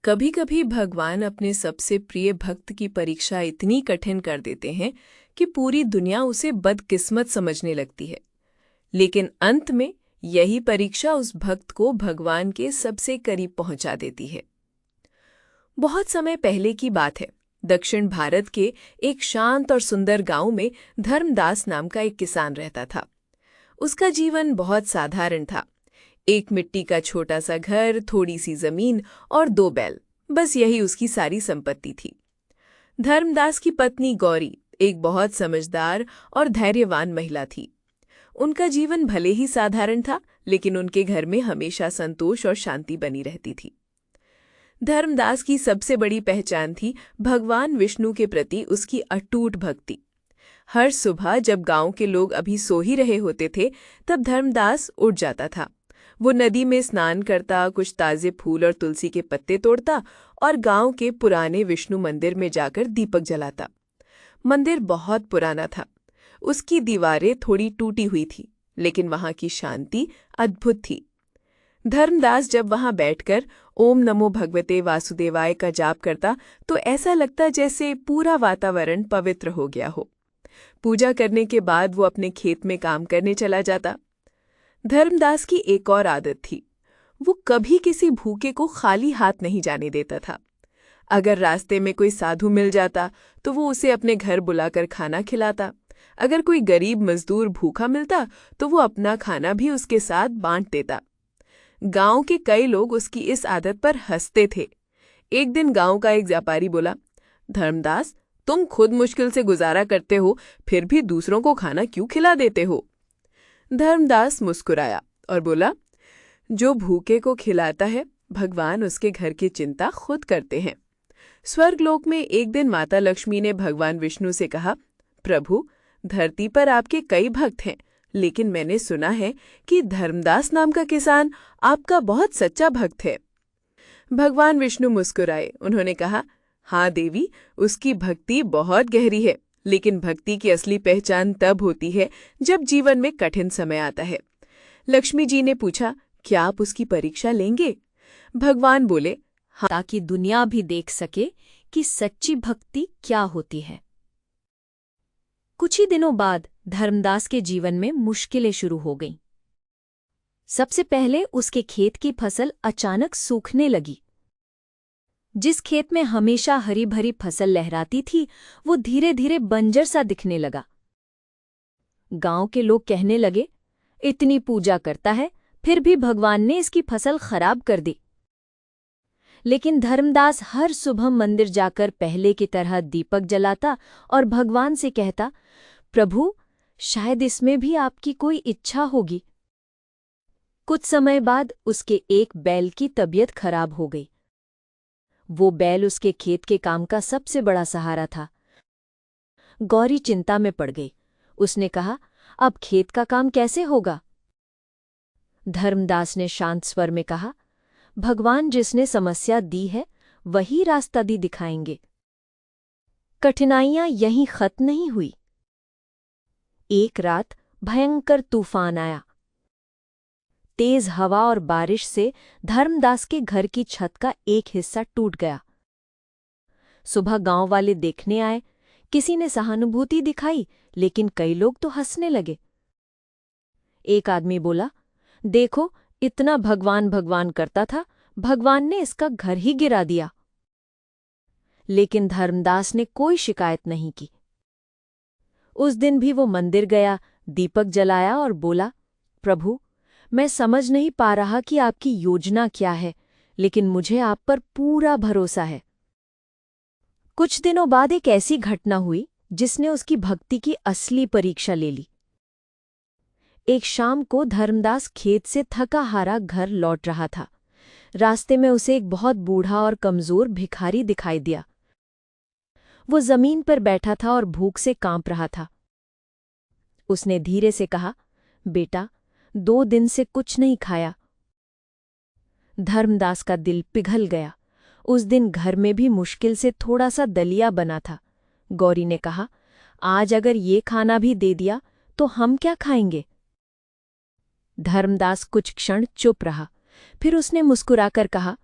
कभी कभी भगवान अपने सबसे प्रिय भक्त की परीक्षा इतनी कठिन कर देते हैं कि पूरी दुनिया उसे बदकिस्मत समझने लगती है। लेकिन अंत में यही परीक्षा उस भक्त को भगवान के सबसे करीब पहुंचा देती है। बहुत समय पहले की बात है। दक्षिण भारत के एक शांत और सुंदर गांव में धर्मदास नाम का एक किसान रहता था। उसका जीवन बहुत साधारण था। एक मिट्टी का छोटा सा घर, थोड़ी सी जमीन और 2 बैल, बस यही उसकी सारी संपत्ति थी। धर्मदास की पत्नी गौरी एक बहुत समझदार और धैर्यवान महिला थी। उनका जीवन भले ही साधारण था, लेकिन उनके घर में हमेशा संतोष और शांति बनी रहती थी। धर्मदास की सबसे बड़ी पहचान थी भगवान विष्णु के प्रति उसकी अटूट भक्ति। हर सुबह जब गांव के लोग अभी सो ही रहे होते थे, तब धर्मदास उठ जाता था। वो नदी में स्नान करता, कुछ ताजे फूल और तुलसी के पत्ते तोड़ता और गांव के पुराने विष्णु मंदिर में जाकर दीपक जलाता। मंदिर बहुत पुराना था। उसकी दीवारें थोड़ी टूटी हुई थी, लेकिन वहां की शांति अद्भुत थी। धर्मदास जब वहां बैठकर ओम नमो भगवते वासुदेवाय का जाप करता तो ऐसा लगता जैसे पूरा वातावरण पवित्र हो गया हो। पूजा करने के बाद वो अपने खेत में काम करने चला जाता। धर्मदास की एक और आदत थी। वो कभी किसी भूखे को खाली हाथ नहीं जाने देता था। अगर रास्ते में कोई साधु मिल जाता तो वो उसे अपने घर बुलाकर खाना खिलाता। अगर कोई गरीब मजदूर भूखा मिलता तो वो अपना खाना भी उसके साथ बांट देता। गांव के कई लोग उसकी इस आदत पर हंसते थे। एक दिन गांव का एक व्यापारी बोला, धर्मदास, तुम खुद मुश्किल से गुजारा करते हो, फिर भी दूसरों को खाना क्यों खिला देते हो? धर्मदास मुस्कुराया और बोला, जो भूखे को खिलाता है, भगवान उसके घर की चिंता खुद करते हैं। स्वर्गलोक में एक दिन माता लक्ष्मी ने भगवान विष्णु से कहा, प्रभु, धरती पर आपके कई भक्त हैं, लेकिन मैंने सुना है कि धर्मदास नाम का किसान आपका बहुत सच्चा भक्त है। भगवान विष्णु मुस्कुराए। उन्होंने कहा, हाँ देवी, उसकी भक्ति बहुत गहरी है, लेकिन भक्ति की असली पहचान तब होती है जब जीवन में कठिन समय आता है। लक्ष्मी जी ने पूछा, क्या आप उसकी परीक्षा लेंगे? भगवान बोले, हाँ, ताकि दुनिया भी देख सके कि सच्ची भक्ति क्या होती है। कुछ ही दिनों बाद धर्मदास के जीवन में मुश्किलें शुरू हो गईं। सबसे पहले उसके खेत की फसल अचानक सूखने लगी। जिस खेत में हमेशा हरी भरी फसल लहराती थी, वो धीरे धीरे बंजर सा दिखने लगा। गांव के लोग कहने लगे, इतनी पूजा करता है, फिर भी भगवान ने इसकी फसल खराब कर दी। लेकिन धर्मदास हर सुबह मंदिर जाकर पहले की तरह दीपक जलाता और भगवान से कहता, प्रभु, शायद इसमें भी आपकी कोई इच्छा होगी। कुछ समय बाद उसके एक बैल की तबीयत खराब हो गई। वो बैल उसके खेत के काम का सबसे बड़ा सहारा था। गौरी चिंता में पड़ गई। उसने कहा, अब खेत का काम कैसे होगा? धर्मदास ने शांत स्वर में कहा, भगवान जिसने समस्या दी है, वही रास्ता भी दिखाएंगे। कठिनाइयां यहीं खत्म नहीं हुई। एक रात भयंकर तूफान आया। तेज हवा और बारिश से धर्मदास के घर की छत का एक हिस्सा टूट गया। सुबह गांव वाले देखने आए। किसी ने सहानुभूति दिखाई, लेकिन कई लोग तो हंसने लगे। एक आदमी बोला, देखो, इतना भगवान भगवान करता था, भगवान ने इसका घर ही गिरा दिया। लेकिन धर्मदास ने कोई शिकायत नहीं की। उस दिन भी वो मंदिर गया, दीपक जलाया और बोला, प्रभु, मैं समझ नहीं पा रहा कि आपकी योजना क्या है, लेकिन मुझे आप पर पूरा भरोसा है। कुछ दिनों बाद एक ऐसी घटना हुई जिसने उसकी भक्ति की असली परीक्षा ले ली। एक शाम को धर्मदास खेत से थका हारा घर लौट रहा था। रास्ते में उसे एक बहुत बूढ़ा और कमजोर भिखारी दिखाई दिया। वो जमीन पर बैठा था और भूख से कांप रहा था। उसने धीरे से कहा, बेटा, 2 दिन से कुछ नहीं खाया। धर्मदास का दिल पिघल गया। उस दिन घर में भी मुश्किल से थोड़ा सा दलिया बना था। गौरी ने कहा, आज अगर ये खाना भी दे दिया तो हम क्या खाएंगे? धर्मदास कुछ क्षण चुप रहा। फिर उसने मुस्कुराकर कहा,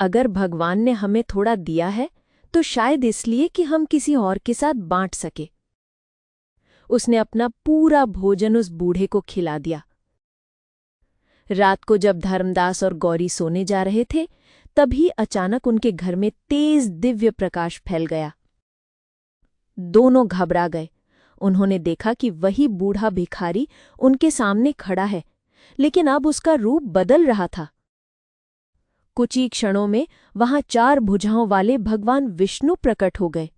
अगर भगवान ने हमें थोड़ा दिया है तो शायद इसलिए कि हम किसी और के साथ बांट सके। उसने अपना पूरा भोजन उस बूढ़े को खिला दिया। रात को जब धर्मदास और गौरी सोने जा रहे थे, तभी अचानक उनके घर में तेज दिव्य प्रकाश फैल गया। दोनों घबरा गए। उन्होंने देखा कि वही बूढ़ा भिखारी उनके सामने खड़ा है, लेकिन अब उसका रूप बदल रहा था। कुछ ही क्षणों में वहां 4 भुजाओं वाले भगवान विष्णु प्रकट हो गए।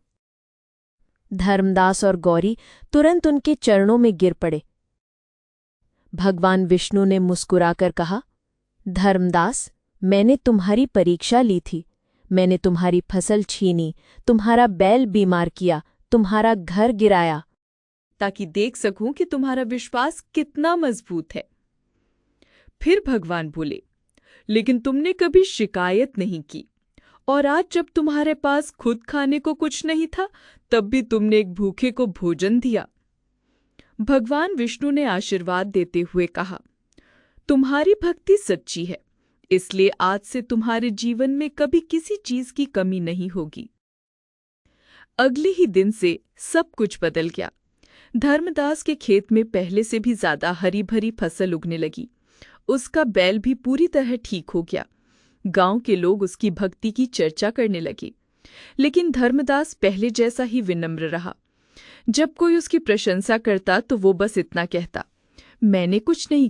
धर्मदास और गौरी तुरंत उनके चरणों में गिर पड़े। भगवान विष्णु ने मुस्कुराकर कहा, धर्मदास, मैंने तुम्हारी परीक्षा ली थी। मैंने तुम्हारी फसल छीनी, तुम्हारा बैल बीमार किया, तुम्हारा घर गिराया, ताकि देख सकूं कि तुम्हारा विश्वास कितना मजबूत है। फिर भगवान बोले, लेकिन तुमने कभी शिकायत नहीं की, और आज जब तुम्हारे पास खुद खाने को कुछ नहीं था, तब भी तुमने एक भूखे को भोजन दिया। भगवान विष्णु ने आशीर्वाद देते हुए कहा, तुम्हारी भक्ति सच्ची है, इसलिए आज से तुम्हारे जीवन में कभी किसी चीज की कमी नहीं होगी। अगले ही दिन से सब कुछ बदल गया। धर्मदास के खेत में पहले से भी ज्यादा हरी भरी फसल उगने लगी। उसका बैल भी पूरी तरह ठीक हो गया। गांव के लोग उसकी भक्ति की चर्चा करने लगे। लेकिन धर्मदास पहले जैसा ही विनम्र रहा। जब कोई उसकी प्रशंसा करता तो वो बस इतना कहता, मैंने कुछ नहीं